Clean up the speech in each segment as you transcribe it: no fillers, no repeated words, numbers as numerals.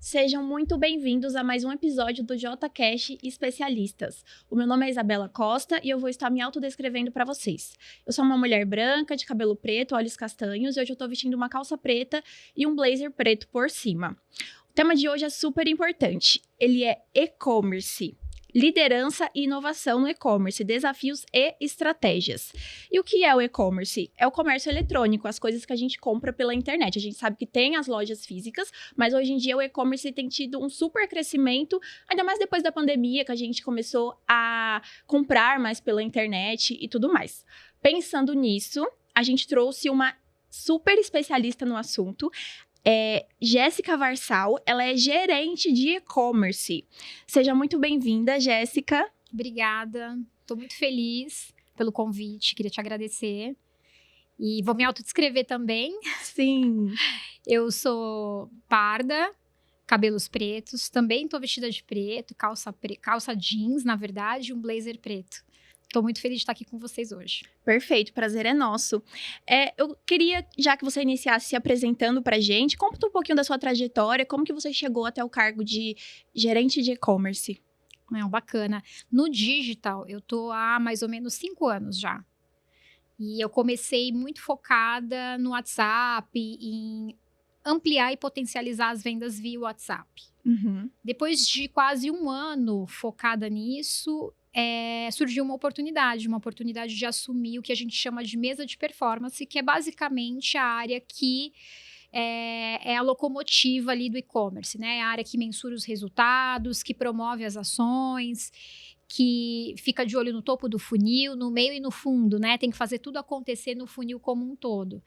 Sejam muito bem-vindos a mais um episódio do JCast Especialistas. O meu nome é Isabela Costa e eu vou estar me autodescrevendo para vocês. Eu sou uma mulher branca, de cabelo preto, olhos castanhos, e hoje eu estou vestindo uma calça preta e um blazer preto por cima. O tema de hoje é super importante. Ele é e-commerce. Liderança e inovação no e-commerce, desafios e estratégias. E o que é o e-commerce? É o comércio eletrônico, as coisas que a gente compra pela internet. A gente sabe que tem as lojas físicas, mas hoje em dia o e-commerce tem tido um super crescimento, ainda mais depois da pandemia, que a gente começou a comprar mais pela internet e tudo mais. Pensando nisso, a gente trouxe uma super especialista no assunto, Jéssica Varsal. Ela é gerente de e-commerce. Seja muito bem-vinda, Jéssica. Obrigada, estou muito feliz pelo convite, queria te agradecer. E vou me autodescrever também. Sim. Eu sou parda, cabelos pretos, também estou vestida de preto, calça jeans, na verdade, e um blazer preto. Estou muito feliz de estar aqui com vocês hoje. Perfeito, prazer é nosso. Eu queria, já que você iniciasse se apresentando pra gente, conta um pouquinho da sua trajetória, como que você chegou até o cargo de gerente de e-commerce. Bacana. No digital, eu estou há mais ou menos 5 anos já. E eu comecei muito focada no WhatsApp, em ampliar e potencializar as vendas via WhatsApp. Uhum. Depois de quase um ano focada nisso, surgiu uma oportunidade de assumir o que a gente chama de mesa de performance, que é basicamente a área que é a locomotiva ali do e-commerce, né? É a área que mensura os resultados, que promove as ações, que fica de olho no topo do funil, no meio e no fundo, né? Tem que fazer tudo acontecer no funil como um todo.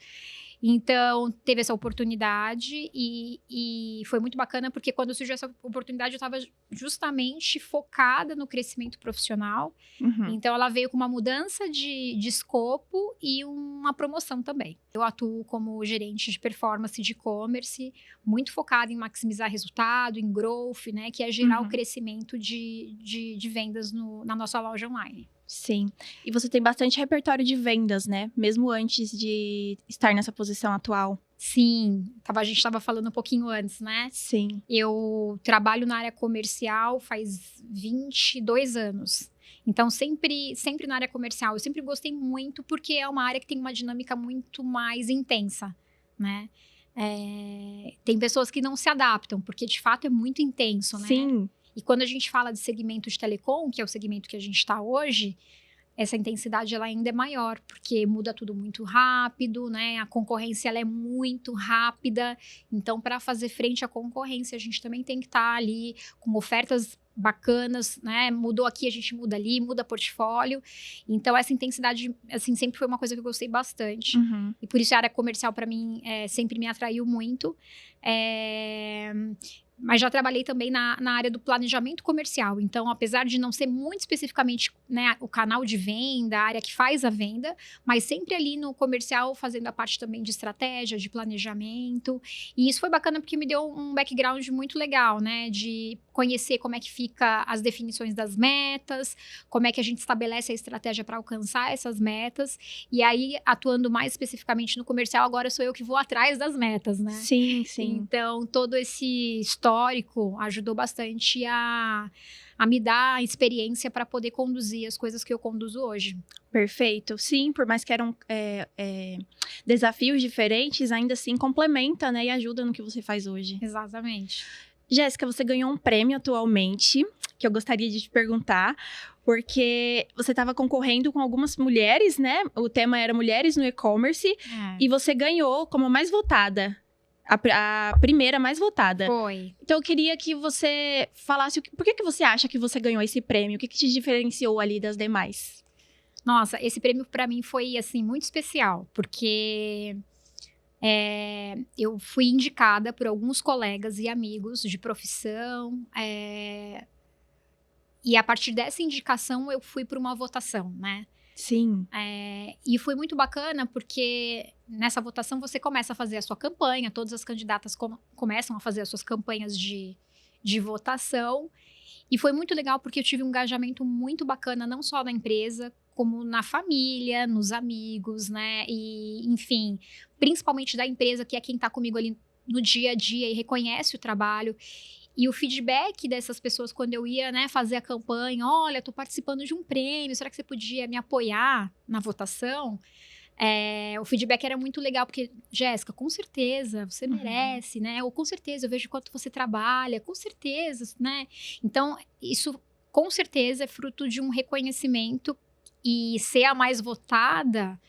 Então, teve essa oportunidade e foi muito bacana, porque quando surgiu essa oportunidade, eu estava justamente focada no crescimento profissional. Uhum. Então, ela veio com uma mudança de escopo e uma promoção também. Eu atuo como gerente de performance de e-commerce, muito focada em maximizar resultado, em growth, né? Que é gerar o crescimento de vendas na nossa loja online. Sim. E você tem bastante repertório de vendas, né? Mesmo antes de estar nessa posição atual. Sim, a gente estava falando um pouquinho antes, né? Sim. Eu trabalho na área comercial faz 22 anos. Então, sempre na área comercial. Eu sempre gostei muito, porque é uma área que tem uma dinâmica muito mais intensa, né? Tem pessoas que não se adaptam, porque de fato é muito intenso, né? Sim. E quando a gente fala de segmento de telecom, que é o segmento que a gente está hoje, essa intensidade ela ainda é maior, porque muda tudo muito rápido, né? A concorrência ela é muito rápida. Então, para fazer frente à concorrência, a gente também tem que estar ali com ofertas bacanas, né? Mudou aqui, a gente muda ali, muda portfólio. Então, essa intensidade, assim, sempre foi uma coisa que eu gostei bastante. Uhum. E por isso a área comercial, para mim, sempre me atraiu muito. Mas já trabalhei também na área do planejamento comercial. Então, apesar de não ser muito especificamente, né, o canal de venda, a área que faz a venda, mas sempre ali no comercial, fazendo a parte também de estratégia, de planejamento. E isso foi bacana porque me deu um background muito legal, né? De conhecer como é que fica as definições das metas, como é que a gente estabelece a estratégia para alcançar essas metas. E aí, atuando mais especificamente no comercial, agora sou eu que vou atrás das metas, né? Sim, sim. Então, todo esse histórico ajudou bastante a me dar experiência para poder conduzir as coisas que eu conduzo hoje. Perfeito. Sim, por mais que eram desafios diferentes, ainda assim complementa, né? E ajuda no que você faz hoje. Exatamente. Jéssica, você ganhou um prêmio atualmente, que eu gostaria de te perguntar, porque você estava concorrendo com algumas mulheres, né? O tema era Mulheres no E-Commerce, e você ganhou como a mais votada. A primeira mais votada. Foi. Então, eu queria que você falasse por que você acha que você ganhou esse prêmio? O que te diferenciou ali das demais? Nossa, esse prêmio para mim foi, assim, muito especial, porque eu fui indicada por alguns colegas e amigos de profissão, e a partir dessa indicação eu fui para uma votação, né? Sim. E foi muito bacana porque nessa votação você começa a fazer a sua campanha, todas as candidatas começam a fazer as suas campanhas de votação. E foi muito legal porque eu tive um engajamento muito bacana, não só na empresa, como na família, nos amigos, né? E, enfim, principalmente da empresa, que é quem tá comigo ali no dia a dia e reconhece o trabalho. E o feedback dessas pessoas, quando eu ia, né, fazer a campanha, olha, tô participando de um prêmio, será que você podia me apoiar na votação? O feedback era muito legal, porque, Jéssica, com certeza, você merece, né? Ou com certeza, eu vejo quanto você trabalha, com certeza, né? Então, isso, com certeza, é fruto de um reconhecimento, e ser a mais votada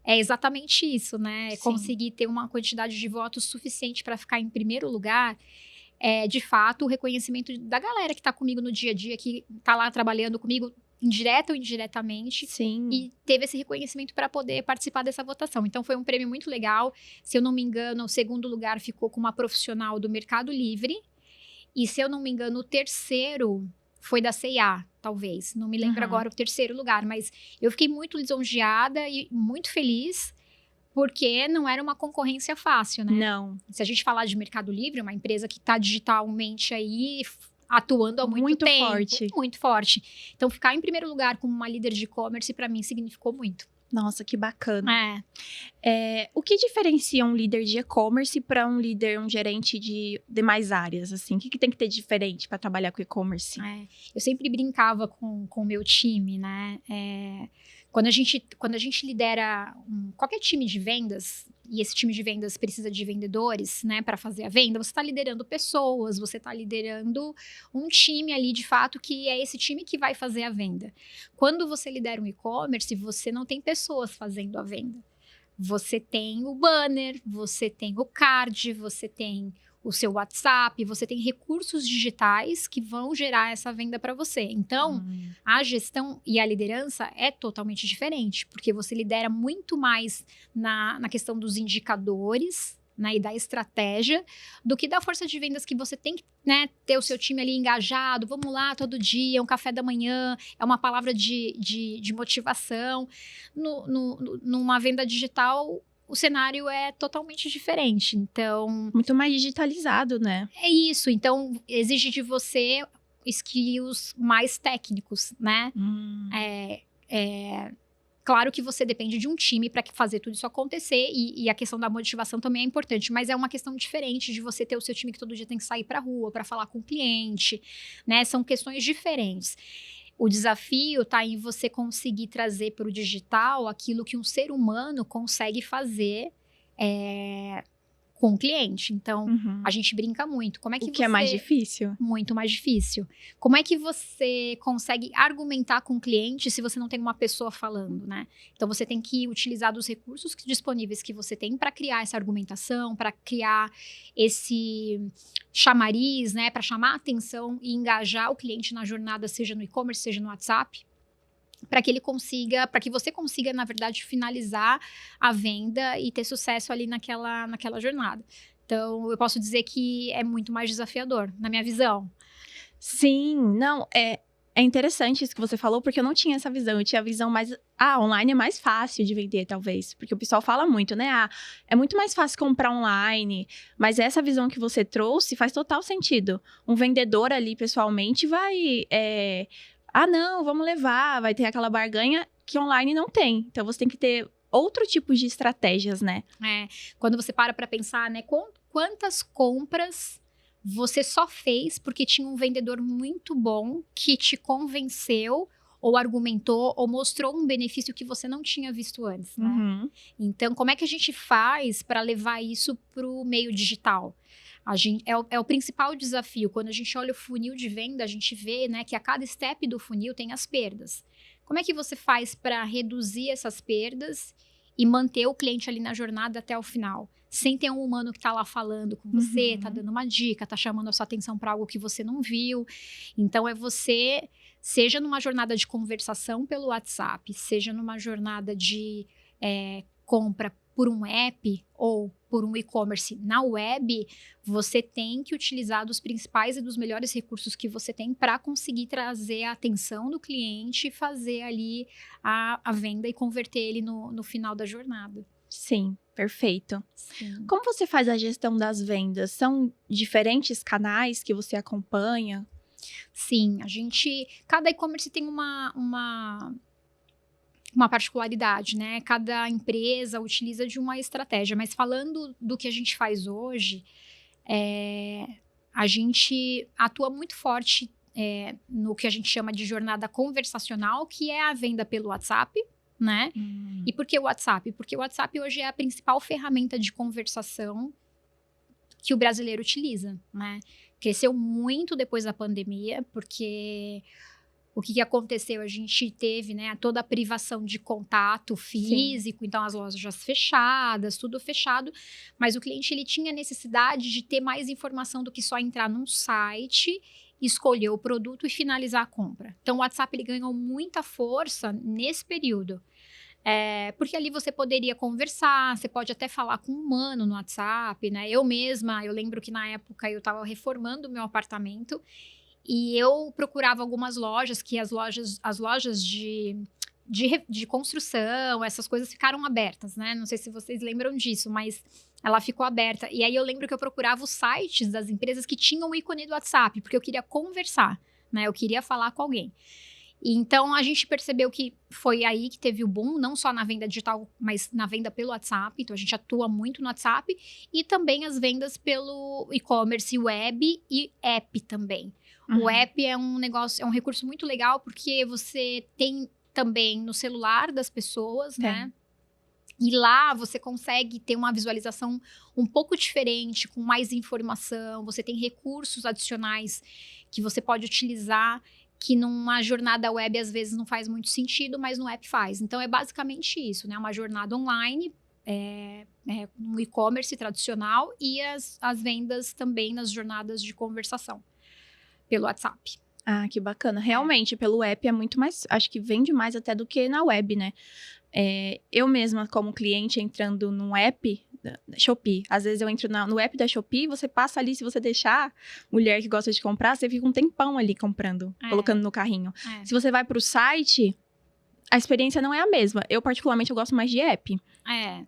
é exatamente isso, né? Sim. Conseguir ter uma quantidade de votos suficiente para ficar em primeiro lugar, é, de fato, o reconhecimento da galera que tá comigo no dia a dia, que tá lá trabalhando comigo, indireta ou indiretamente. Sim. E teve esse reconhecimento para poder participar dessa votação. Então, foi um prêmio muito legal. Se eu não me engano, o segundo lugar ficou com uma profissional do Mercado Livre. E, se eu não me engano, o terceiro foi da C&A, talvez. Não me lembro agora o terceiro lugar. Mas eu fiquei muito lisonjeada e muito feliz, porque não era uma concorrência fácil, né? Não. Se a gente falar de Mercado Livre, uma empresa que está digitalmente aí atuando há muito tempo. Forte. Muito forte. Então, ficar em primeiro lugar como uma líder de e-commerce, para mim, significou muito. Nossa, que bacana. O que diferencia um líder de e-commerce para um líder, um gerente de demais áreas, assim? O que tem que ter diferente para trabalhar com e-commerce? Eu sempre brincava com o meu time, né? Quando a gente lidera qualquer time de vendas, e esse time de vendas precisa de vendedores, né, para fazer a venda, você está liderando pessoas, você está liderando um time ali, de fato, que é esse time que vai fazer a venda. Quando você lidera um e-commerce, você não tem pessoas fazendo a venda. Você tem o banner, você tem o card, você tem o seu WhatsApp, você tem recursos digitais que vão gerar essa venda para você. Então, a gestão e a liderança é totalmente diferente, porque você lidera muito mais na questão dos indicadores, né, e da estratégia, do que da força de vendas, que você tem que, né, ter o seu time ali engajado, vamos lá todo dia, um café da manhã, é uma palavra de motivação. Numa venda digital, o cenário é totalmente diferente. Então, muito mais digitalizado, né? É isso. Então, exige de você skills mais técnicos, né? Claro que você depende de um time para fazer tudo isso acontecer, e a questão da motivação também é importante, mas é uma questão diferente de você ter o seu time que todo dia tem que sair para a rua para falar com o cliente, né? São questões diferentes. O desafio está em você conseguir trazer para o digital aquilo que um ser humano consegue fazer com o cliente. Então, a gente brinca muito. Como é que o que é mais difícil? Muito mais difícil. Como é que você consegue argumentar com o cliente se você não tem uma pessoa falando, né? Então, você tem que utilizar dos recursos disponíveis que você tem para criar essa argumentação, para criar esse chamariz, né? Para chamar a atenção e engajar o cliente na jornada, seja no e-commerce, seja no WhatsApp, para que você consiga, na verdade, finalizar a venda e ter sucesso ali naquela jornada. Então, eu posso dizer que é muito mais desafiador, na minha visão. Sim, não, é interessante isso que você falou, porque eu não tinha essa visão. Eu tinha a visão mais, online é mais fácil de vender, talvez. Porque o pessoal fala muito, né? É muito mais fácil comprar online. Mas essa visão que você trouxe faz total sentido. Um vendedor ali, pessoalmente, vai... não, vamos levar, vai ter aquela barganha que online não tem. Então, você tem que ter outro tipo de estratégias, né? Quando você para pensar, né, quantas compras você só fez porque tinha um vendedor muito bom que te convenceu, ou argumentou, ou mostrou um benefício que você não tinha visto antes, né? Então, como é que a gente faz para levar isso para o meio digital? É o principal desafio. Quando a gente olha o funil de venda, a gente vê, né, que a cada step do funil tem as perdas. Como é que você faz para reduzir essas perdas e manter o cliente ali na jornada até o final? Sem ter um humano que está lá falando com você, tá dando uma dica, tá chamando a sua atenção para algo que você não viu. Então, você, seja numa jornada de conversação pelo WhatsApp, seja numa jornada de compra por um app ou por um e-commerce na web, você tem que utilizar dos principais e dos melhores recursos que você tem para conseguir trazer a atenção do cliente e fazer ali a venda e converter ele no final da jornada. Sim, perfeito. Sim. Como você faz a gestão das vendas? São diferentes canais que você acompanha? Sim, cada e-commerce tem uma particularidade, né? Cada empresa utiliza de uma estratégia, mas falando do que a gente faz hoje, A gente atua muito forte no que a gente chama de jornada conversacional, que é a venda pelo WhatsApp, né? E por que o WhatsApp? Porque o WhatsApp hoje é a principal ferramenta de conversação que o brasileiro utiliza, né? Cresceu muito depois da pandemia, porque o que aconteceu? A gente teve, né, toda a privação de contato físico, então as lojas fechadas, tudo fechado, mas o cliente ele tinha necessidade de ter mais informação do que só entrar num site, escolher o produto e finalizar a compra. Então o WhatsApp ele ganhou muita força nesse período. Porque ali você poderia conversar, você pode até falar com um humano no WhatsApp, né? Eu mesma, eu lembro que na época eu estava reformando o meu apartamento e eu procurava algumas lojas, que as lojas de construção, essas coisas ficaram abertas, né? Não sei se vocês lembram disso, mas ela ficou aberta. E aí eu lembro que eu procurava os sites das empresas que tinham o ícone do WhatsApp, porque eu queria conversar, né? Eu queria falar com alguém. E então a gente percebeu que foi aí que teve o boom, não só na venda digital, mas na venda pelo WhatsApp. Então a gente atua muito no WhatsApp e também as vendas pelo e-commerce web e app também. O app é um negócio, é um recurso muito legal porque você tem também no celular das pessoas, né? E lá você consegue ter uma visualização um pouco diferente, com mais informação. Você tem recursos adicionais que você pode utilizar, que numa jornada web às vezes não faz muito sentido, mas no app faz. Então é basicamente isso, né? Uma jornada online, um e-commerce tradicional e as vendas também nas jornadas de conversação pelo WhatsApp. Ah, que bacana. Realmente, pelo app é muito mais... Acho que vende mais até do que na web, né? Eu mesma, como cliente, entrando no app da Shopee. Às vezes eu entro no app da Shopee, você passa ali, se você deixar, mulher que gosta de comprar, você fica um tempão ali comprando, colocando no carrinho. Se você vai pro site, a experiência não é a mesma. Eu, particularmente, eu gosto mais de app.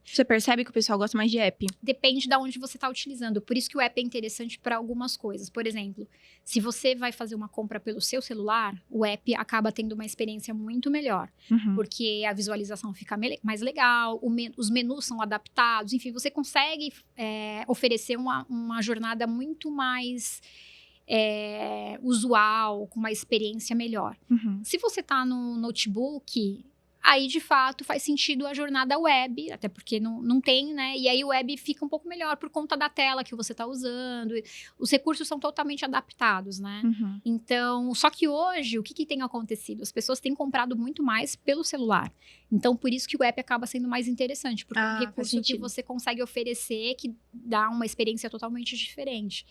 Você percebe que o pessoal gosta mais de app? Depende de onde você está utilizando. Por isso que o app é interessante para algumas coisas. Por exemplo, se você vai fazer uma compra pelo seu celular, o app acaba tendo uma experiência muito melhor. Porque a visualização fica mais legal, os menus são adaptados. Enfim, você consegue oferecer uma jornada muito mais... usual, com uma experiência melhor. Se você tá no notebook, aí de fato faz sentido a jornada web, até porque não tem, né? E aí o web fica um pouco melhor por conta da tela que você tá usando. Os recursos são totalmente adaptados, né? Então, só que hoje, o que tem acontecido? As pessoas têm comprado muito mais pelo celular. Então, por isso que o app acaba sendo mais interessante, porque é um recurso que você consegue oferecer que dá uma experiência totalmente diferente.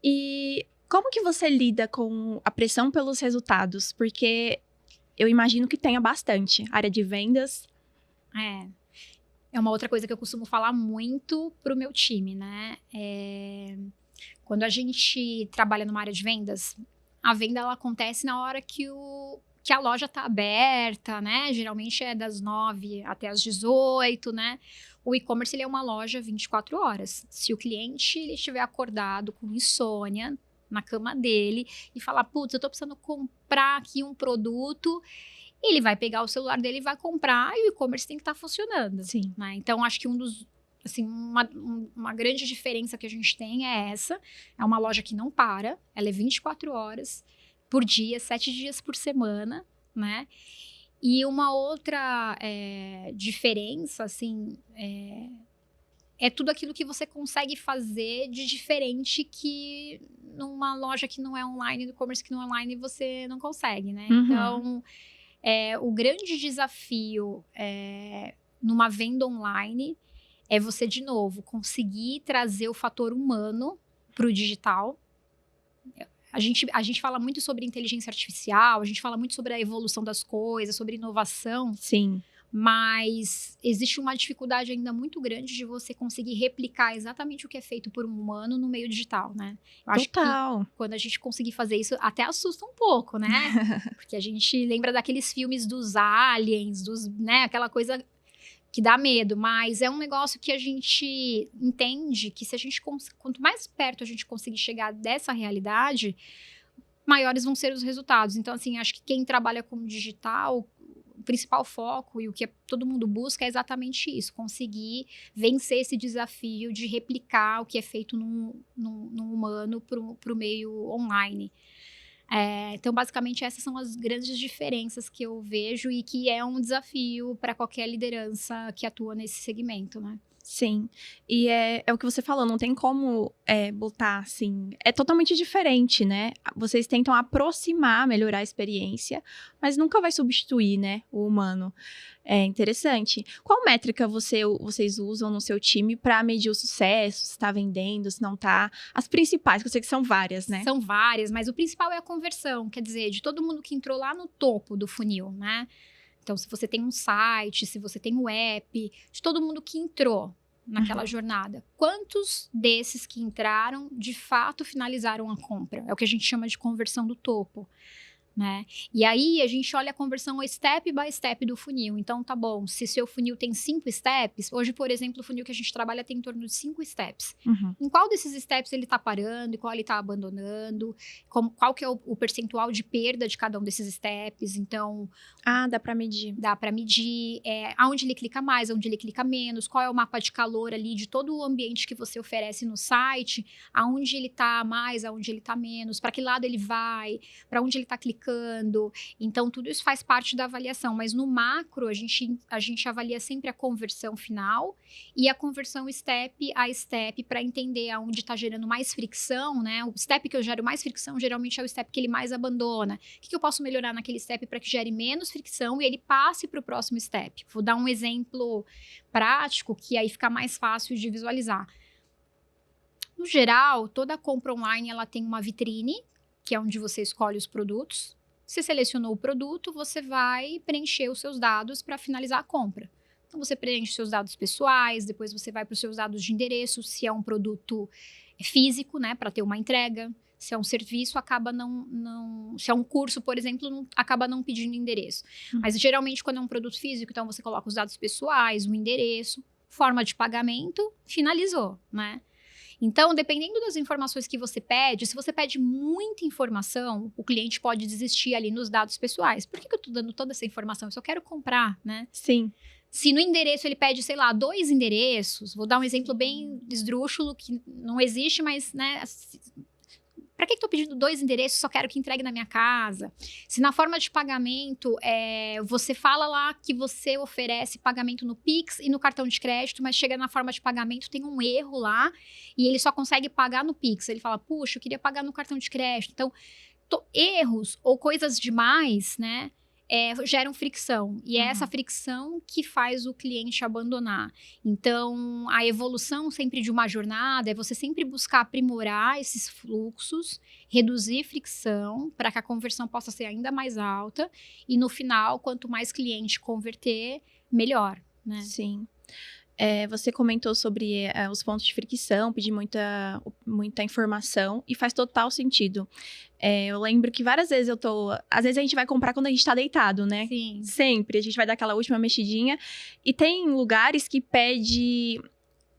E como que você lida com a pressão pelos resultados? Porque eu imagino que tenha bastante. Área de vendas. É uma outra coisa que eu costumo falar muito pro meu time, né? Quando a gente trabalha numa área de vendas, a venda ela acontece na hora que a loja tá aberta, né? Geralmente é das 9 até as 18, né? O e-commerce ele é uma loja 24 horas. Se o cliente ele estiver acordado com insônia na cama dele e falar, putz, eu tô precisando comprar aqui um produto, ele vai pegar o celular dele e vai comprar e o e-commerce tem que estar funcionando. Sim. Né? Então, acho que uma grande diferença que a gente tem é essa. É uma loja que não para, ela é 24 horas por dia, 7 dias por semana, né? E uma outra diferença, assim, é tudo aquilo que você consegue fazer de diferente que numa loja que não é online, no e-commerce que não é online, você não consegue, né? Então, o grande desafio numa venda online é você, de novo, conseguir trazer o fator humano para o digital. A gente fala muito sobre inteligência artificial, a gente fala muito sobre a evolução das coisas, sobre inovação. Sim. Mas existe uma dificuldade ainda muito grande de você conseguir replicar exatamente o que é feito por um humano no meio digital, né? Eu acho que quando a gente conseguir fazer isso, até assusta um pouco, né? Porque a gente lembra daqueles filmes dos aliens, né? Aquela coisa que dá medo, mas é um negócio que a gente entende que se a gente quanto mais perto a gente conseguir chegar dessa realidade, maiores vão ser os resultados. Então, assim, acho que quem trabalha com digital principal foco e o que todo mundo busca é exatamente isso, conseguir vencer esse desafio de replicar o que é feito num humano para o meio online. Então, basicamente, essas são as grandes diferenças que eu vejo e que é um desafio para qualquer liderança que atua nesse segmento, né? Sim, e é o que você falou, não tem como botar assim, é totalmente diferente, né? Vocês tentam aproximar, melhorar a experiência, mas nunca vai substituir, né, o humano. É interessante. Qual métrica vocês usam no seu time para medir o sucesso, se está vendendo, se não está? As principais, que eu sei que são várias, né? São várias, mas o principal é a conversão, quer dizer, de todo mundo que entrou lá no topo do funil, né? Então, se você tem um site, se você tem um app, de todo mundo que entrou naquela jornada, quantos desses que entraram, de fato, finalizaram a compra? É o que a gente chama de conversão do topo, né? E aí, a gente olha a conversão step by step do funil. Então, tá bom, se seu funil tem 5 steps, hoje, por exemplo, o funil que a gente trabalha tem em torno de 5 steps. Em qual desses steps ele tá parando, e qual ele tá abandonando, qual que é o percentual de perda de cada um desses steps. Então... dá pra medir. Dá pra medir aonde ele clica mais, aonde ele clica menos, qual é o mapa de calor ali de todo o ambiente que você oferece no site, aonde ele tá mais, aonde ele tá menos, para que lado ele vai, para onde ele tá clicando. Então, tudo isso faz parte da avaliação, mas no macro, a gente avalia sempre a conversão final e a conversão step a step para entender aonde está gerando mais fricção, né? O step que eu gero mais fricção, geralmente é o step que ele mais abandona. O que eu posso melhorar naquele step para que gere menos fricção e ele passe para o próximo step? Vou dar um exemplo prático que aí fica mais fácil de visualizar. No geral, toda compra online ela tem uma vitrine, que é onde você escolhe os produtos. Você selecionou o produto, você vai preencher os seus dados para finalizar a compra. Então, você preenche os seus dados pessoais, depois você vai para os seus dados de endereço, se é um produto físico, né, para ter uma entrega. Se é um serviço, acaba não... Se é um curso, por exemplo, acaba não pedindo endereço. Mas, geralmente, quando é um produto físico, então você coloca os dados pessoais, o endereço, forma de pagamento, finalizou, né? Então, dependendo das informações que você pede, se você pede muita informação, o cliente pode desistir ali nos dados pessoais. Por que eu tô dando toda essa informação? Eu só quero comprar, né? Sim. Se no endereço ele pede, sei lá, 2 endereços, vou dar um exemplo bem esdrúxulo, que não existe, mas, né... Para que eu tô pedindo 2 endereços, só quero que entregue na minha casa? Se na forma de pagamento, você fala lá que você oferece pagamento no Pix e no cartão de crédito, mas chega na forma de pagamento, tem um erro lá, e ele só consegue pagar no Pix. Ele fala, puxa, eu queria pagar no cartão de crédito. Então, erros ou coisas demais, né? Geram fricção. E é essa fricção que faz o cliente abandonar. Então, a evolução sempre de uma jornada é você sempre buscar aprimorar esses fluxos, reduzir fricção para que a conversão possa ser ainda mais alta. E no final, quanto mais cliente converter, melhor, né? Sim. Você comentou sobre os pontos de fricção, pedir muita informação, e faz total sentido. Eu lembro que várias vezes às vezes a gente vai comprar quando a gente tá deitado, né? Sim. Sempre, a gente vai dar aquela última mexidinha, e tem lugares que pede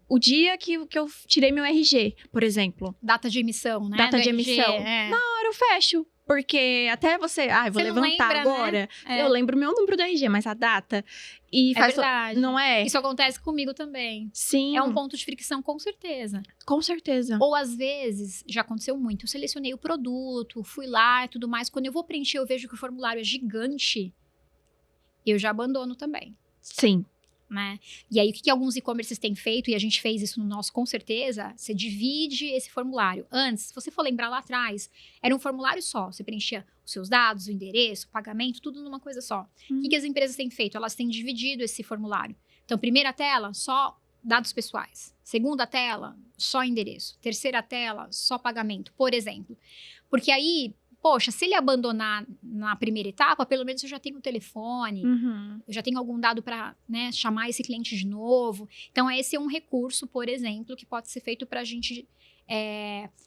o dia que eu tirei meu RG, por exemplo. Data de emissão, né? Data do de RG, emissão. Na hora eu fecho. Porque até você... eu vou Você não levantar lembra, agora. né? Eu lembro o meu número do RG, mas a data... E faz verdade. Não é? Isso acontece comigo também. Sim. É um ponto de fricção, com certeza. Com certeza. Ou às vezes, já aconteceu muito, eu selecionei o produto, fui lá e tudo mais. Quando eu vou preencher, eu vejo que o formulário é gigante, eu já abandono também. Sim. Né? E aí, o que alguns e-commerces têm feito, e a gente fez isso no nosso, com certeza, você divide esse formulário. Antes, se você for lembrar lá atrás, era um formulário só. Você preenchia os seus dados, o endereço, o pagamento, tudo numa coisa só. O que as empresas têm feito? Elas têm dividido esse formulário. Então, primeira tela, só dados pessoais. Segunda tela, só endereço. Terceira tela, só pagamento, por exemplo. Porque aí... Poxa, se ele abandonar na primeira etapa, pelo menos eu já tenho o telefone, eu já tenho algum dado para, né, chamar esse cliente de novo. Então, esse é um recurso, por exemplo, que pode ser feito para a gente,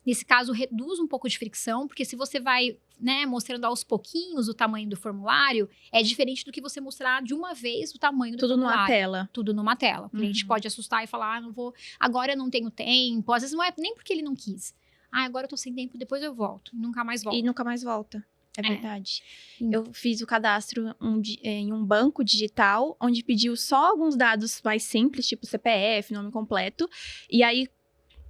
nesse caso, reduz um pouco de fricção, porque se você vai, né, mostrando aos pouquinhos o tamanho do formulário, é diferente do que você mostrar de uma vez o tamanho do formulário. Tudo numa tela. Tudo numa tela. O cliente pode assustar e falar, não vou, agora eu não tenho tempo. Às vezes não é nem porque ele não quis. Agora eu tô sem tempo, depois eu volto. E nunca mais volto. E nunca mais volta. É verdade. Eu fiz o cadastro em um banco digital, onde pediu só alguns dados mais simples, tipo CPF, nome completo. E aí,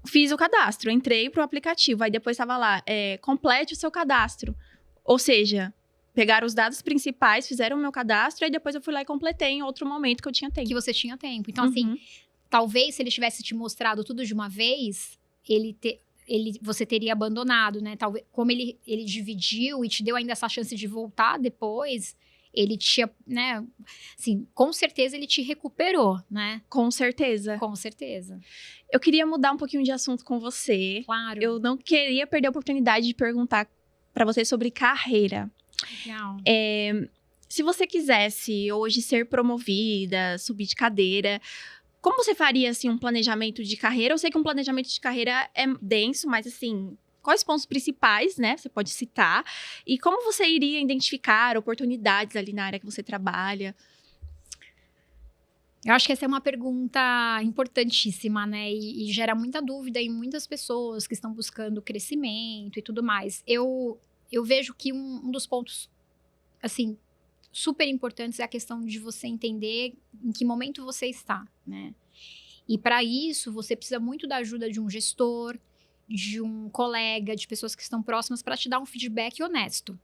fiz o cadastro, entrei pro aplicativo. Aí depois tava lá, complete o seu cadastro. Ou seja, pegaram os dados principais, fizeram o meu cadastro, aí depois eu fui lá e completei em outro momento que eu tinha tempo. Que você tinha tempo. Então, assim, talvez se ele tivesse te mostrado tudo de uma vez, você teria abandonado, né? Talvez, como ele dividiu e te deu ainda essa chance de voltar depois, ele tinha, né? Assim, com certeza ele te recuperou, né? Com certeza. Com certeza. Eu queria mudar um pouquinho de assunto com você. Claro. Eu não queria perder a oportunidade de perguntar para você sobre carreira. Legal. Se você quisesse hoje ser promovida, subir de cadeira, como você faria, assim, um planejamento de carreira? Eu sei que um planejamento de carreira é denso, mas, assim, quais pontos principais, né? Você pode citar. E como você iria identificar oportunidades ali na área que você trabalha? Eu acho que essa é uma pergunta importantíssima, né? E gera muita dúvida em muitas pessoas que estão buscando crescimento e tudo mais. Eu vejo que um dos pontos, assim, super importantes é a questão de você entender em que momento você está, né? E para isso, você precisa muito da ajuda de um gestor, de um colega, de pessoas que estão próximas para te dar um feedback honesto,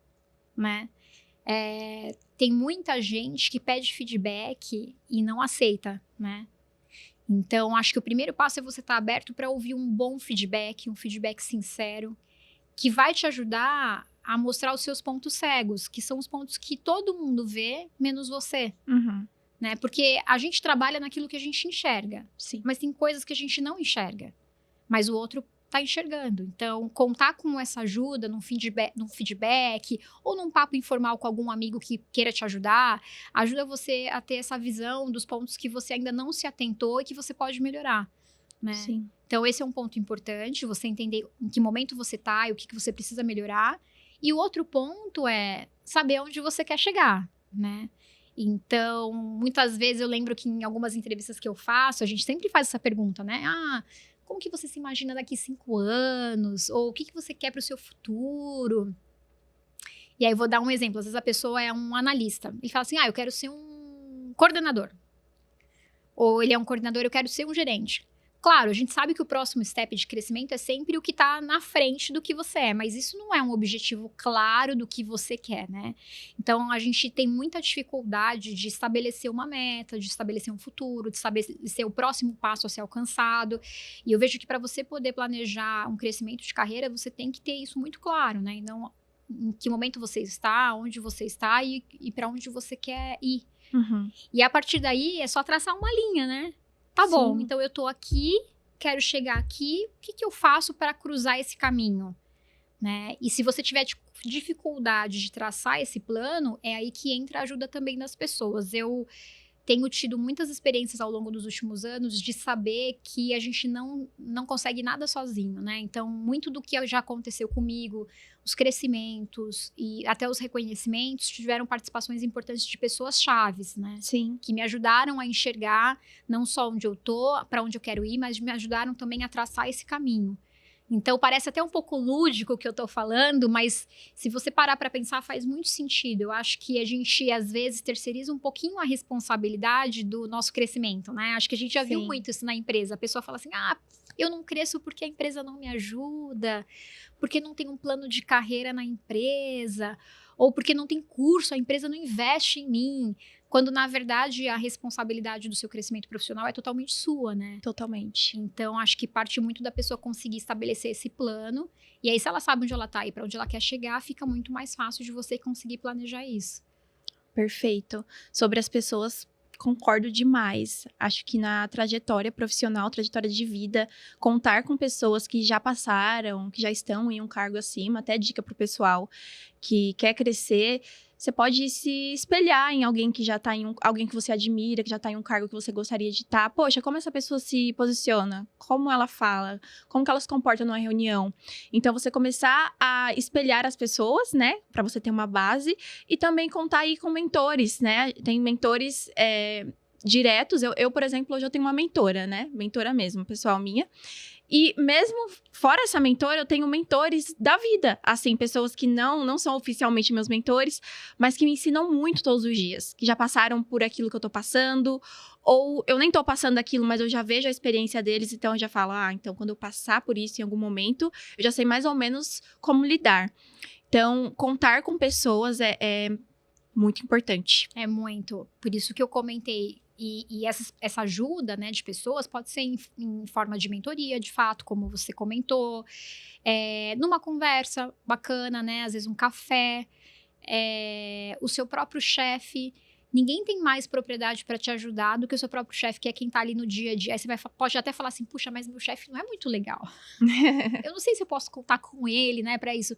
né? Tem muita gente que pede feedback e não aceita, né? Então, acho que o primeiro passo é você estar aberto para ouvir um bom feedback, um feedback sincero, que vai te ajudar a mostrar os seus pontos cegos, que são os pontos que todo mundo vê, menos você. Né? Porque a gente trabalha naquilo que a gente enxerga. Sim. Mas tem coisas que a gente não enxerga. Mas o outro tá enxergando. Então, contar com essa ajuda num feedback ou num papo informal com algum amigo que queira te ajudar, ajuda você a ter essa visão dos pontos que você ainda não se atentou e que você pode melhorar. Né? Sim. Então, esse é um ponto importante, você entender em que momento você tá e o que você precisa melhorar. E o outro ponto é saber onde você quer chegar, né? Então, muitas vezes eu lembro que em algumas entrevistas que eu faço, a gente sempre faz essa pergunta, né? Como que você se imagina daqui 5 anos? Ou o que você quer para o seu futuro? E aí, eu vou dar um exemplo. Às vezes a pessoa é um analista. Ele fala assim, eu quero ser um coordenador. Ou ele é um coordenador, eu quero ser um gerente. Claro, a gente sabe que o próximo step de crescimento é sempre o que está na frente do que você é, mas isso não é um objetivo claro do que você quer, né? Então, a gente tem muita dificuldade de estabelecer uma meta, de estabelecer um futuro, de estabelecer o próximo passo a ser alcançado. E eu vejo que para você poder planejar um crescimento de carreira, você tem que ter isso muito claro, né? Então, em que momento você está, onde você está e para onde você quer ir. E a partir daí, é só traçar uma linha, né? Tá bom, Sim. então eu tô aqui, quero chegar aqui, o que eu faço para cruzar esse caminho? Né? E se você tiver dificuldade de traçar esse plano, é aí que entra a ajuda também das pessoas. Eu tenho tido muitas experiências ao longo dos últimos anos de saber que a gente não consegue nada sozinho, né? Então, muito do que já aconteceu comigo, os crescimentos e até os reconhecimentos tiveram participações importantes de pessoas chaves, né? Sim. Que me ajudaram a enxergar não só onde eu tô, para onde eu quero ir, mas me ajudaram também a traçar esse caminho. Então, parece até um pouco lúdico o que eu tô falando, mas se você parar para pensar, faz muito sentido. Eu acho que a gente, às vezes, terceiriza um pouquinho a responsabilidade do nosso crescimento, né? Acho que a gente já viu muito isso na empresa. A pessoa fala assim, eu não cresço porque a empresa não me ajuda, porque não tem um plano de carreira na empresa, ou porque não tem curso, a empresa não investe em mim. Quando, na verdade, a responsabilidade do seu crescimento profissional é totalmente sua, né? Totalmente. Então, acho que parte muito da pessoa conseguir estabelecer esse plano. E aí, se ela sabe onde ela tá e para onde ela quer chegar, fica muito mais fácil de você conseguir planejar isso. Perfeito. Sobre as pessoas, concordo demais. Acho que na trajetória profissional, trajetória de vida, contar com pessoas que já passaram, que já estão em um cargo acima, até dica pro pessoal que quer crescer, você pode se espelhar em alguém que já está alguém que você admira, que já está em um cargo que você gostaria de estar. Poxa, como essa pessoa se posiciona? Como ela fala? Como que ela se comporta numa reunião? Então, você começar a espelhar as pessoas, né? Para você ter uma base. E também contar aí com mentores, né? Tem mentores diretos. Eu, por exemplo, hoje eu tenho uma mentora, né? Mentora mesmo, pessoal minha. E mesmo fora essa mentora, eu tenho mentores da vida. Assim, pessoas que não são oficialmente meus mentores, mas que me ensinam muito todos os dias. Que já passaram por aquilo que eu tô passando. Ou eu nem tô passando aquilo, mas eu já vejo a experiência deles. Então eu já falo, então quando eu passar por isso em algum momento, eu já sei mais ou menos como lidar. Então, contar com pessoas é muito importante. É muito. Por isso que eu comentei. E essa ajuda, né, de pessoas pode ser em forma de mentoria, de fato, como você comentou. Numa conversa bacana, né? Às vezes um café. O seu próprio chefe. Ninguém tem mais propriedade para te ajudar do que o seu próprio chefe, que é quem tá ali no dia a dia. Aí você pode até falar assim, puxa, mas meu chefe não é muito legal. Eu não sei se eu posso contar com ele, né, para isso.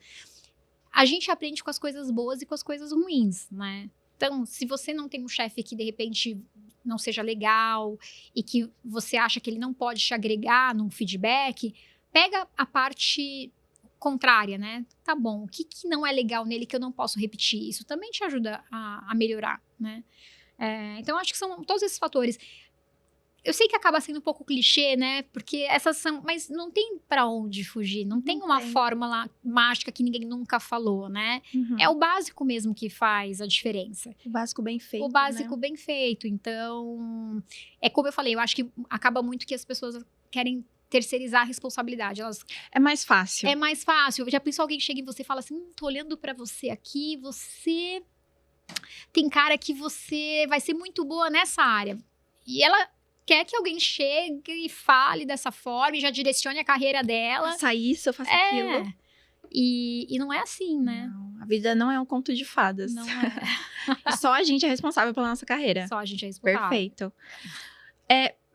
A gente aprende com as coisas boas e com as coisas ruins, né? Então, se você não tem um chefe que, de repente, não seja legal e que você acha que ele não pode te agregar num feedback, pega a parte contrária, né? Tá bom, o que não é legal nele que eu não posso repetir? Isso também te ajuda a melhorar, né? Então, acho que são todos esses fatores. Eu sei que acaba sendo um pouco clichê, né? Porque essas são... Mas não tem pra onde fugir. Não tem uma fórmula mágica que ninguém nunca falou, né? Uhum. É o básico mesmo que faz a diferença. O básico bem feito, O básico né? bem feito. Então, é como eu falei, eu acho que acaba muito que as pessoas querem terceirizar a responsabilidade. É mais fácil. É mais fácil. Já pensou alguém chega em você e fala assim, tô olhando pra você aqui, você tem cara que você vai ser muito boa nessa área. E ela quer que alguém chegue e fale dessa forma e já direcione a carreira dela. Faça isso, eu faço aquilo. E não é assim, né? Não, a vida não é um conto de fadas. Não é. E só a gente é responsável pela nossa carreira. Só a gente é responsável. Perfeito.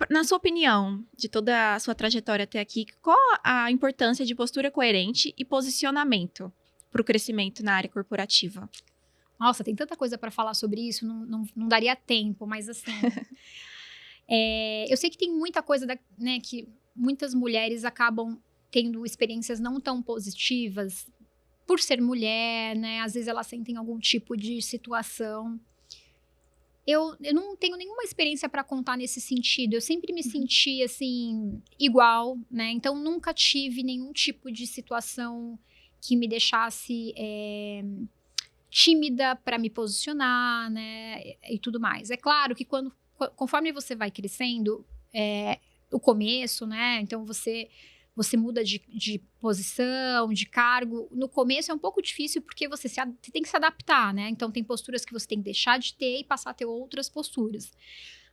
Na sua opinião, de toda a sua trajetória até aqui, qual a importância de postura coerente e posicionamento para o crescimento na área corporativa? Nossa, tem tanta coisa para falar sobre isso, não daria tempo, mas assim... eu sei que tem muita coisa, né, que muitas mulheres acabam tendo experiências não tão positivas por ser mulher, né? Às vezes elas sentem algum tipo de situação. Eu não tenho nenhuma experiência para contar nesse sentido. Eu sempre me senti, assim, igual, né? Então, nunca tive nenhum tipo de situação que me deixasse tímida para me posicionar, né? E tudo mais. É claro que conforme você vai crescendo, o começo, né? Então, você muda de posição, de cargo. No começo é um pouco difícil porque você tem que se adaptar, né? Então, tem posturas que você tem que deixar de ter e passar a ter outras posturas.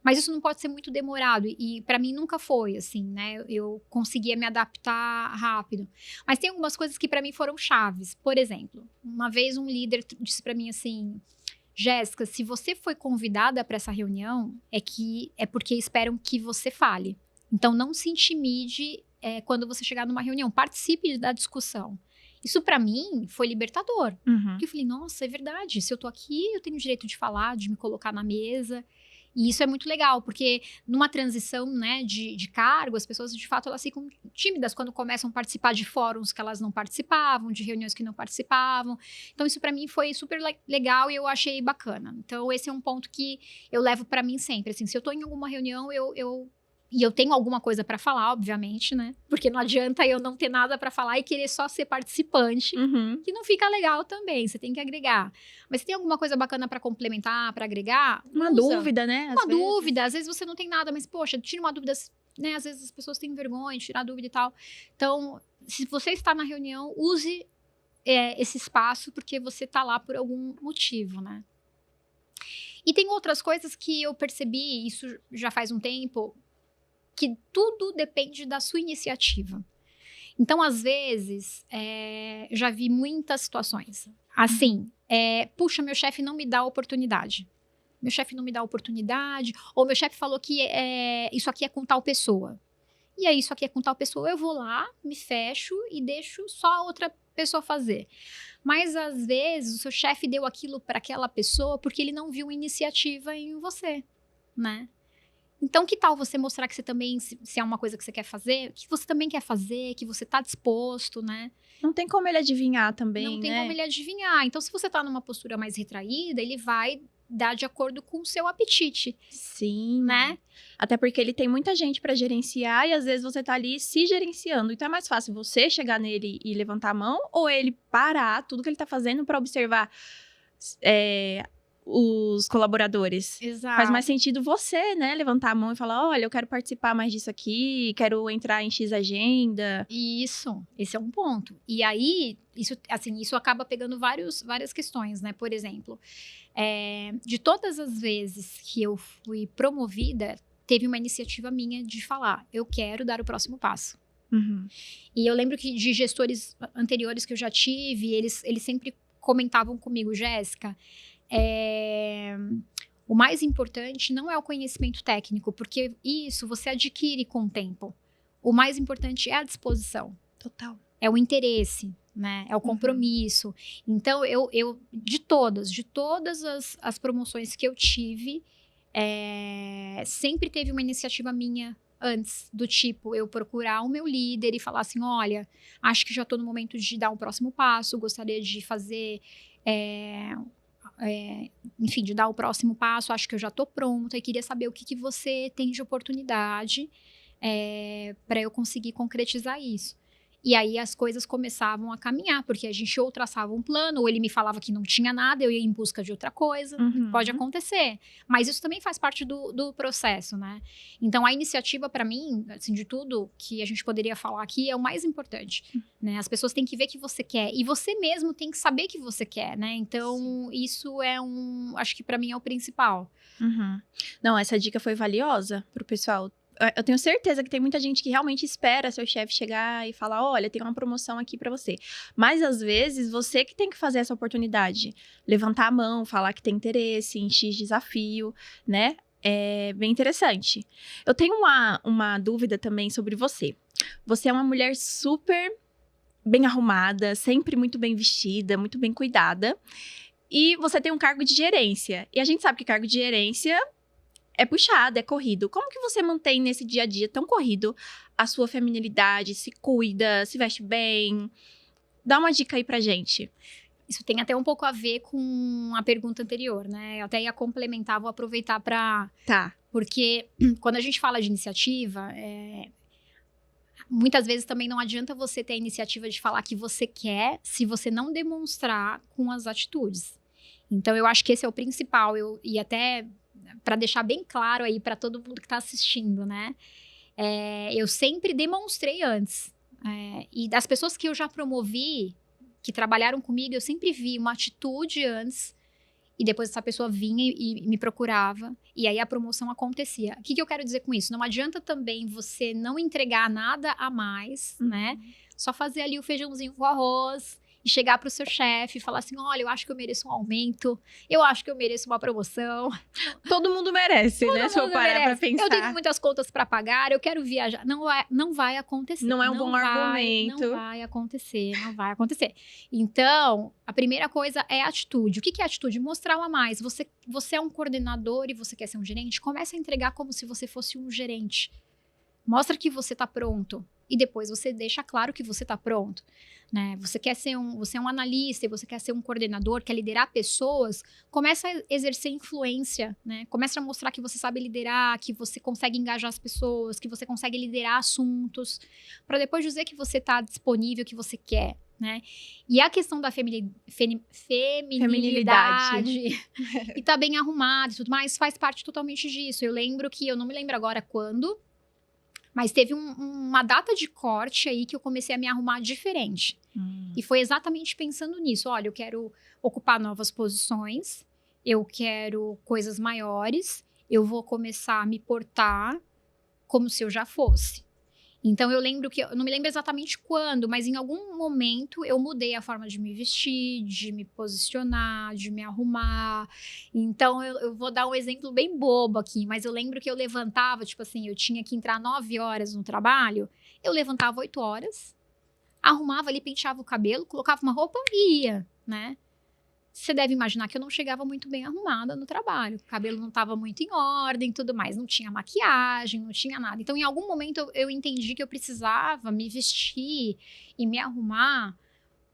Mas isso não pode ser muito demorado. E para mim nunca foi, assim, né? Eu conseguia me adaptar rápido. Mas tem algumas coisas que para mim foram chaves. Por exemplo, uma vez um líder disse para mim assim... Jéssica, se você foi convidada para essa reunião, é porque esperam que você fale. Então, não se intimide quando você chegar numa reunião. Participe da discussão. Isso, para mim, foi libertador. Uhum. Porque eu falei, nossa, é verdade. Se eu tô aqui, eu tenho o direito de falar, de me colocar na mesa. E isso é muito legal, porque numa transição, né, de cargo, as pessoas, de fato, elas ficam tímidas quando começam a participar de fóruns que elas não participavam, de reuniões que não participavam. Então, isso para mim foi super legal e eu achei bacana. Então, esse é um ponto que eu levo para mim sempre. Assim, se eu tô em alguma reunião, e eu tenho alguma coisa para falar, obviamente, né? Porque não adianta eu não ter nada para falar e querer só ser participante, que não fica legal também, você tem que agregar. Mas se tem alguma coisa bacana para complementar, para agregar, uma dúvida, né? Uma dúvida, às vezes você não tem nada, mas poxa, tira uma dúvida, né? Às vezes as pessoas têm vergonha de tirar dúvida e tal. Então, se você está na reunião, use esse espaço, porque você tá lá por algum motivo, né? E tem outras coisas que eu percebi, isso já faz um tempo, que tudo depende da sua iniciativa. Então, às vezes, já vi muitas situações. Assim, puxa, meu chefe não me dá oportunidade. Meu chefe não me dá oportunidade. Ou meu chefe falou que isso aqui é com tal pessoa. E aí, isso aqui é com tal pessoa. Eu vou lá, me fecho e deixo só a outra pessoa fazer. Mas, às vezes, o seu chefe deu aquilo para aquela pessoa porque ele não viu iniciativa em você, né? Então, que tal você mostrar que você também, se é uma coisa que você quer fazer, que você também quer fazer, que você tá disposto, né? Não tem como ele adivinhar também, Não tem né? como ele adivinhar. Então, se você tá numa postura mais retraída, ele vai dar de acordo com o seu apetite, Sim. né? Até porque ele tem muita gente pra gerenciar e às vezes você tá ali se gerenciando. Então é mais fácil você chegar nele e levantar a mão ou ele parar tudo que ele tá fazendo pra observar os colaboradores. Exato. Faz mais sentido você, né, levantar a mão e falar, olha, eu quero participar mais disso aqui, quero entrar em X agenda. Isso, esse é um ponto. E aí, isso acaba pegando várias questões, né? Por exemplo, de todas as vezes que eu fui promovida, teve uma iniciativa minha de falar, eu quero dar o próximo passo. Uhum. E eu lembro que de gestores anteriores que eu já tive, eles sempre comentavam comigo, Jéssica, o mais importante não é o conhecimento técnico, porque isso você adquire com o tempo. O mais importante é a disposição. Total. É o interesse, né? É o compromisso. Então, eu de todas as promoções que eu tive, sempre teve uma iniciativa minha antes, do tipo, eu procurar o meu líder e falar assim, olha, acho que já estou no momento de dar um próximo passo, gostaria de fazer... enfim, de dar o próximo passo, acho que eu já estou pronta e queria saber o que você tem de oportunidade para eu conseguir concretizar isso. E aí as coisas começavam a caminhar, porque a gente ou traçava um plano, ou ele me falava que não tinha nada, eu ia em busca de outra coisa. Uhum. Pode acontecer. Mas isso também faz parte do processo, né? Então, a iniciativa, para mim, assim, de tudo que a gente poderia falar aqui, é o mais importante. Né? As pessoas têm que ver que você quer. E você mesmo tem que saber que você quer, né? Então, isso acho que para mim é o principal. Uhum. Não, essa dica foi valiosa pro pessoal. Eu tenho certeza que tem muita gente que realmente espera seu chefe chegar e falar, olha, tem uma promoção aqui pra você. Mas, às vezes, você que tem que fazer essa oportunidade. Levantar a mão, falar que tem interesse em X desafio, né? É bem interessante. Eu tenho uma dúvida também sobre você. Você é uma mulher super bem arrumada, sempre muito bem vestida, muito bem cuidada. E você tem um cargo de gerência. E a gente sabe que cargo de gerência é puxado, é corrido. Como que você mantém nesse dia a dia tão corrido a sua feminilidade, se cuida, se veste bem? Dá uma dica aí pra gente. Isso tem até um pouco a ver com a pergunta anterior, né? Eu até ia complementar, vou aproveitar para... Tá. Porque quando a gente fala de iniciativa, muitas vezes também não adianta você ter a iniciativa de falar que você quer, se você não demonstrar com as atitudes. Então, eu acho que esse é o principal. E até para deixar bem claro aí para todo mundo que está assistindo, né? Eu sempre demonstrei antes. E das pessoas que eu já promovi, que trabalharam comigo, eu sempre vi uma atitude antes e depois essa pessoa vinha e me procurava e aí a promoção acontecia. O que eu quero dizer com isso? Não adianta também você não entregar nada a mais, né? Só fazer ali o feijãozinho com arroz e chegar para o seu chefe e falar assim, olha, eu acho que eu mereço um aumento, eu acho que eu mereço uma promoção. Todo mundo merece, né? Se eu parar pra pensar. Eu tenho muitas contas para pagar, eu quero viajar. Não vai acontecer. Não é um bom argumento. Não vai acontecer. Então, a primeira coisa é atitude. O que é atitude? Mostrar o a mais. Você é um coordenador e você quer ser um gerente? Comece a entregar como se você fosse um gerente. Mostra que você está pronto. E depois você deixa claro que você está pronto. Né? Você é um analista e você quer ser um coordenador, quer liderar pessoas, começa a exercer influência, né? Começa a mostrar que você sabe liderar, que você consegue engajar as pessoas, que você consegue liderar assuntos, para depois dizer que você está disponível, que você quer. Né? E a questão da feminilidade e tá bem arrumado e tudo mais, faz parte totalmente disso. Eu não me lembro agora quando, mas teve uma data de corte aí que eu comecei a me arrumar diferente. E foi exatamente pensando nisso. Olha, eu quero ocupar novas posições, eu quero coisas maiores, eu vou começar a me portar como se eu já fosse. Então, eu não me lembro exatamente quando, mas em algum momento eu mudei a forma de me vestir, de me posicionar, de me arrumar. Então, eu vou dar um exemplo bem bobo aqui, mas eu lembro que eu levantava, tipo assim, eu tinha que entrar 9 horas no trabalho, eu levantava 8 horas, arrumava ali, penteava o cabelo, colocava uma roupa e ia, né? Você deve imaginar que eu não chegava muito bem arrumada no trabalho. O cabelo não estava muito em ordem e tudo mais. Não tinha maquiagem, não tinha nada. Então, em algum momento, eu entendi que eu precisava me vestir e me arrumar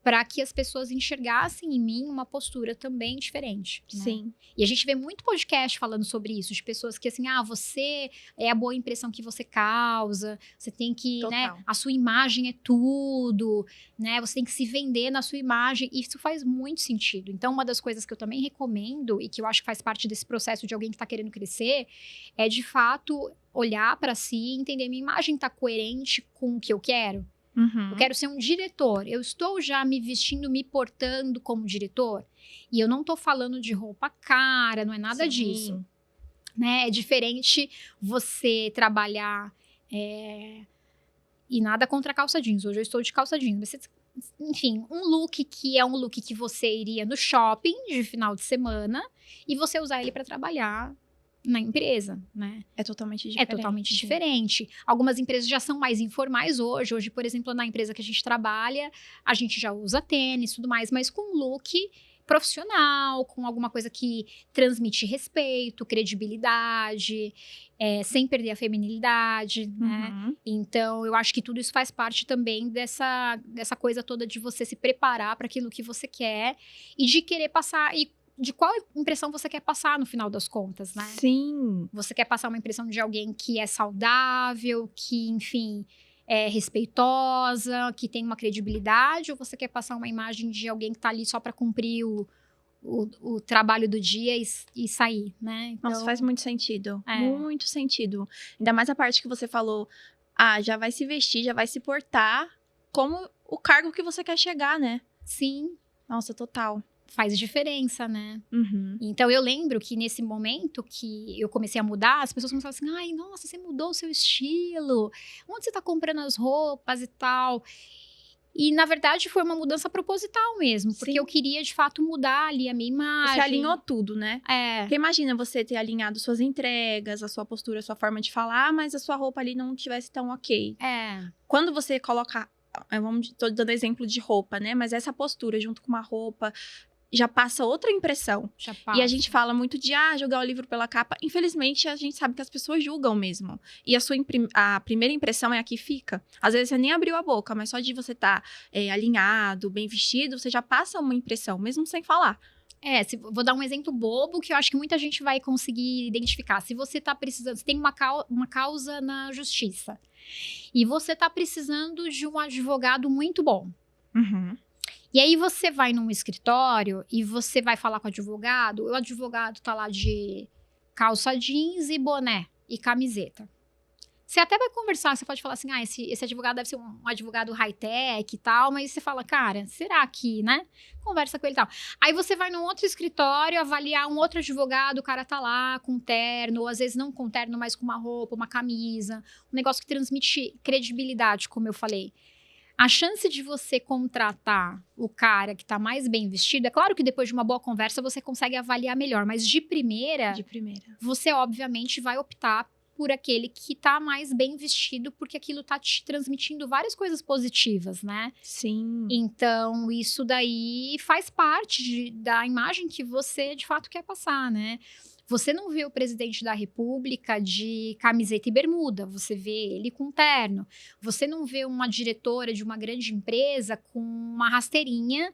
para que as pessoas enxergassem em mim uma postura também diferente. Né? Sim. E a gente vê muito podcast falando sobre isso, de pessoas que assim, você é a boa impressão que você causa, você tem que, né, Total. a sua imagem é tudo, né, você tem que se vender na sua imagem, e isso faz muito sentido. Então, uma das coisas que eu também recomendo, e que eu acho que faz parte desse processo de alguém que está querendo crescer, é de fato olhar para si e entender, minha imagem está coerente com o que eu quero? Uhum. Eu quero ser um diretor. Eu estou já me vestindo, me portando como diretor? E eu não tô falando de roupa cara, não é nada Sim. disso. Né? É diferente você trabalhar... E nada contra calça jeans. Hoje eu estou de calça jeans. Mas, enfim, um look que é um look que você iria no shopping de final de semana e você usar ele para trabalhar na empresa, né? É totalmente diferente. É totalmente diferente. Algumas empresas já são mais informais hoje. Hoje, por exemplo, na empresa que a gente trabalha, a gente já usa tênis e tudo mais, mas com um look profissional, com alguma coisa que transmite respeito, credibilidade, sem perder a feminilidade, né? Uhum. Então, eu acho que tudo isso faz parte também dessa coisa toda de você se preparar para aquilo que você quer e de querer passar... de qual impressão você quer passar no final das contas, né? Sim. Você quer passar uma impressão de alguém que é saudável, que, enfim, é respeitosa, que tem uma credibilidade, ou você quer passar uma imagem de alguém que tá ali só para cumprir o trabalho do dia e sair, né? Então, Nossa, faz muito sentido. É. Muito sentido. Ainda mais a parte que você falou, já vai se vestir, já vai se portar como o cargo que você quer chegar, né? Sim, Nossa, total. faz diferença, né? Uhum. Então, eu lembro que nesse momento que eu comecei a mudar, as pessoas começavam assim, ai, nossa, você mudou o seu estilo, onde você tá comprando as roupas e tal? E, na verdade, foi uma mudança proposital mesmo, porque Sim. eu queria, de fato, mudar ali a minha imagem. Você alinhou tudo, né? É, Porque imagina você ter alinhado suas entregas, a sua postura, a sua forma de falar, mas a sua roupa ali não tivesse tão ok. Quando você coloca, tô dando exemplo de roupa, né? Mas essa postura junto com uma roupa já passa outra impressão. já E a passa. gente fala muito de julgar o livro pela capa. Infelizmente, a gente sabe que as pessoas julgam mesmo. E a primeira impressão é a que fica. Às vezes você nem abriu a boca, mas só de você estar alinhado, bem vestido, você já passa uma impressão, mesmo sem falar. Vou dar um exemplo bobo que eu acho que muita gente vai conseguir identificar. Se você tá precisando, você tem uma causa na justiça e você tá precisando de um advogado muito bom. Uhum. E aí você vai num escritório e você vai falar com o advogado tá lá de calça jeans e boné e camiseta. Você até vai conversar, você pode falar assim, esse advogado deve ser um advogado high-tech e tal, mas você fala, cara, será que, né? Conversa com ele e tal. Aí você vai num outro escritório avaliar um outro advogado, o cara tá lá com terno, ou às vezes não com terno, mas com uma roupa, uma camisa, um negócio que transmite credibilidade, como eu falei. A chance de você contratar o cara que tá mais bem vestido, é claro que depois de uma boa conversa você consegue avaliar melhor, mas de primeira, você obviamente vai optar por aquele que tá mais bem vestido, porque aquilo tá te transmitindo várias coisas positivas, né? Sim. Então, isso daí faz parte da imagem que você, de fato, quer passar, né? Você não vê o presidente da República de camiseta e bermuda, você vê ele com terno. Você não vê uma diretora de uma grande empresa com uma rasteirinha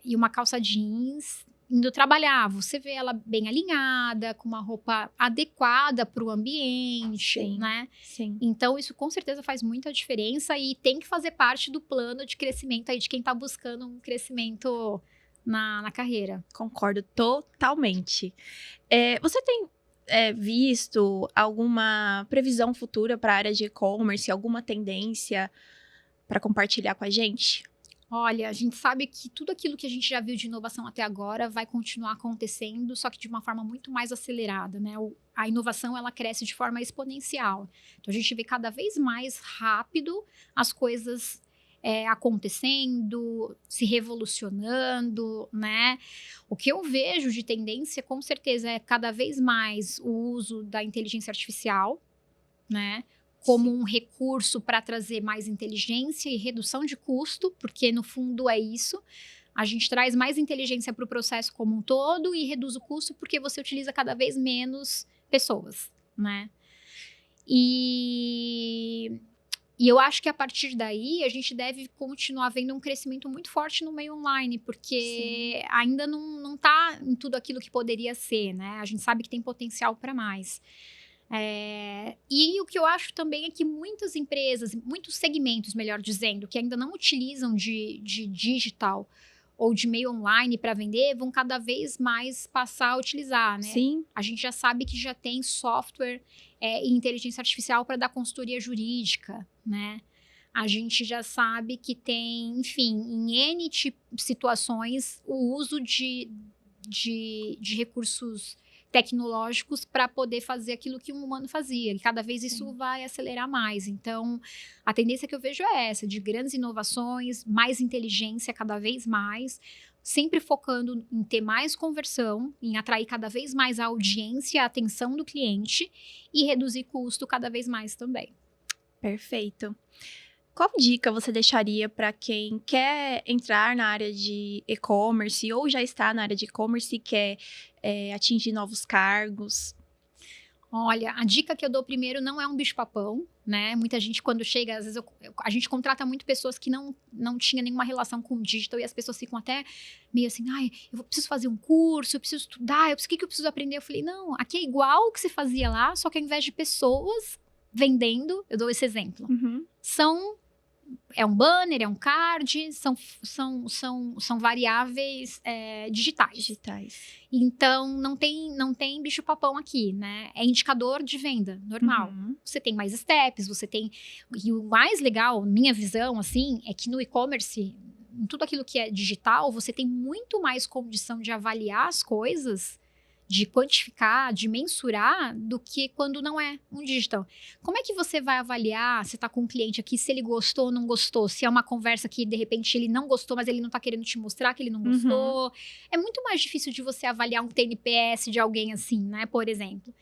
e uma calça jeans indo trabalhar. Você vê ela bem alinhada, com uma roupa adequada para o ambiente, Sim, né? Sim. Então, isso com certeza faz muita diferença e tem que fazer parte do plano de crescimento aí de quem está buscando um crescimento na carreira. Concordo totalmente. Você tem visto alguma previsão futura para a área de e-commerce, alguma tendência para compartilhar com a gente? Olha, a gente sabe que tudo aquilo que a gente já viu de inovação até agora vai continuar acontecendo, só que de uma forma muito mais acelerada, né? A inovação, ela cresce de forma exponencial. Então, a gente vê cada vez mais rápido as coisas acontecendo, se revolucionando, né? O que eu vejo de tendência, com certeza, é cada vez mais o uso da inteligência artificial, né? Como um recurso para trazer mais inteligência e redução de custo, porque no fundo é isso. A gente traz mais inteligência para o processo como um todo e reduz o custo porque você utiliza cada vez menos pessoas, né? E E eu acho que a partir daí a gente deve continuar vendo um crescimento muito forte no meio online, porque ainda não está em tudo aquilo que poderia ser, né? A gente sabe que tem potencial para mais. E o que eu acho também é que muitas empresas, muitos segmentos, melhor dizendo, que ainda não utilizam de digital ou de meio online para vender, vão cada vez mais passar a utilizar, né? Sim. A gente já sabe que já tem software e inteligência artificial para dar consultoria jurídica, né? A gente já sabe que tem, enfim, em N situações, o uso de recursos tecnológicos para poder fazer aquilo que um humano fazia. E cada vez isso vai acelerar mais. Então, a tendência que eu vejo é essa, de grandes inovações, mais inteligência cada vez mais, sempre focando em ter mais conversão, em atrair cada vez mais a audiência, a atenção do cliente e reduzir custo cada vez mais também. Perfeito. Qual dica você deixaria para quem quer entrar na área de e-commerce ou já está na área de e-commerce e quer atingir novos cargos? Olha, a dica que eu dou primeiro não é um bicho-papão, né? Muita gente, quando chega, às vezes a gente contrata muito pessoas que não tinham nenhuma relação com o digital e as pessoas ficam até meio assim, ai, eu preciso fazer um curso, eu preciso estudar, o que eu preciso aprender? Eu falei, não, aqui é igual o que você fazia lá, só que ao invés de pessoas vendendo, eu dou esse exemplo, é um banner, é um card, são variáveis digitais. Então, não tem bicho-papão aqui, né? É indicador de venda, normal. Você tem mais steps, você tem... E o mais legal, minha visão, assim, é que no e-commerce, em tudo aquilo que é digital, você tem muito mais condição de avaliar as coisas, de quantificar, de mensurar, do que quando não é um digital. Como é que você vai avaliar, se está com um cliente aqui, se ele gostou ou não gostou? Se é uma conversa que, de repente, ele não gostou, mas ele não está querendo te mostrar que ele não gostou. É muito mais difícil de você avaliar um TNPS de alguém assim, né? Por exemplo.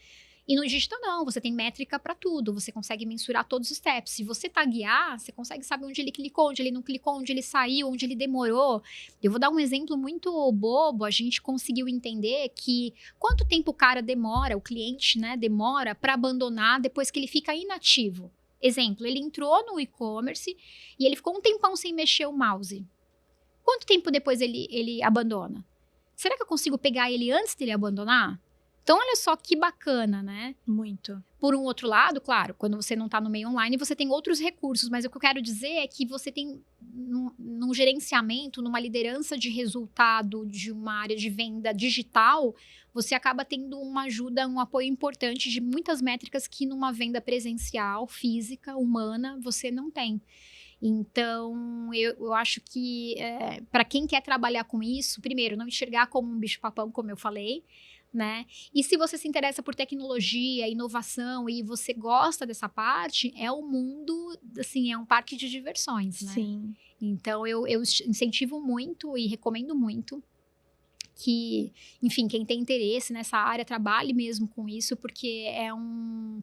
E no digital não, você tem métrica para tudo, você consegue mensurar todos os steps. Se você taguear, você consegue saber onde ele clicou, onde ele não clicou, onde ele saiu, onde ele demorou. Eu vou dar um exemplo muito bobo, a gente conseguiu entender que quanto tempo o cara demora, o cliente, né, demora para abandonar depois que ele fica inativo. Exemplo, ele entrou no e-commerce e ele ficou um tempão sem mexer o mouse. Quanto tempo depois ele abandona? Será que eu consigo pegar ele antes dele abandonar? Então, olha só que bacana, né? Muito. Por um outro lado, claro, quando você não está no meio online, você tem outros recursos, mas o que eu quero dizer é que você tem, num gerenciamento, numa liderança de resultado de uma área de venda digital, você acaba tendo uma ajuda, um apoio importante de muitas métricas que numa venda presencial, física, humana, você não tem. Então, eu acho que para quem quer trabalhar com isso, primeiro, não enxergar como um bicho-papão, como eu falei, né? E se você se interessa por tecnologia, inovação e você gosta dessa parte, é um mundo, assim, é um parque de diversões, né? Sim. Então, eu incentivo muito e recomendo muito que, enfim, quem tem interesse nessa área, trabalhe mesmo com isso, porque é um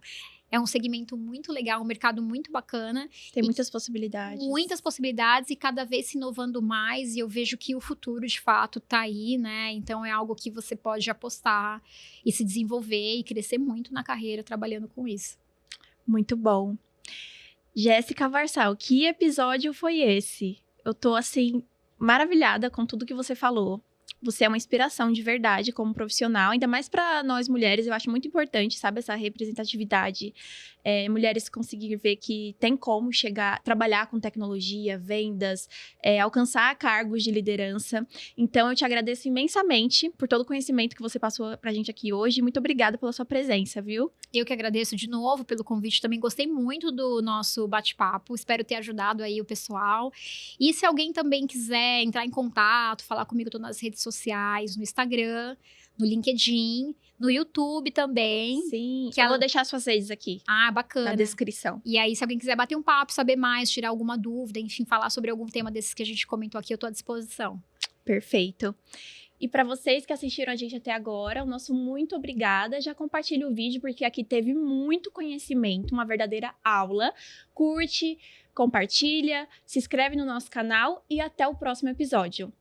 segmento muito legal, um mercado muito bacana. Tem muitas possibilidades. Muitas possibilidades e cada vez se inovando mais. E eu vejo que o futuro, de fato, tá aí, né? Então, é algo que você pode apostar e se desenvolver e crescer muito na carreira trabalhando com isso. Muito bom. Jéssica Varsal, que episódio foi esse? Eu tô, assim, maravilhada com tudo que você falou. Você é uma inspiração de verdade como profissional, ainda mais para nós mulheres, eu acho muito importante, sabe, essa representatividade. Mulheres conseguir ver que tem como trabalhar com tecnologia, vendas, alcançar cargos de liderança. Então, eu te agradeço imensamente por todo o conhecimento que você passou pra gente aqui hoje. Muito obrigada pela sua presença, viu? Eu que agradeço de novo pelo convite, também gostei muito do nosso bate-papo, espero ter ajudado aí o pessoal. E se alguém também quiser entrar em contato, falar comigo, tô nas redes sociais, no Instagram, no LinkedIn, no YouTube também. Sim, eu vou deixar suas redes aqui. Ah, bacana. Na descrição. E aí, se alguém quiser bater um papo, saber mais, tirar alguma dúvida, enfim, falar sobre algum tema desses que a gente comentou aqui, eu tô à disposição. Perfeito. E para vocês que assistiram a gente até agora, o nosso muito obrigada. Já compartilhe o vídeo, porque aqui teve muito conhecimento, uma verdadeira aula. Curte, compartilha, se inscreve no nosso canal e até o próximo episódio.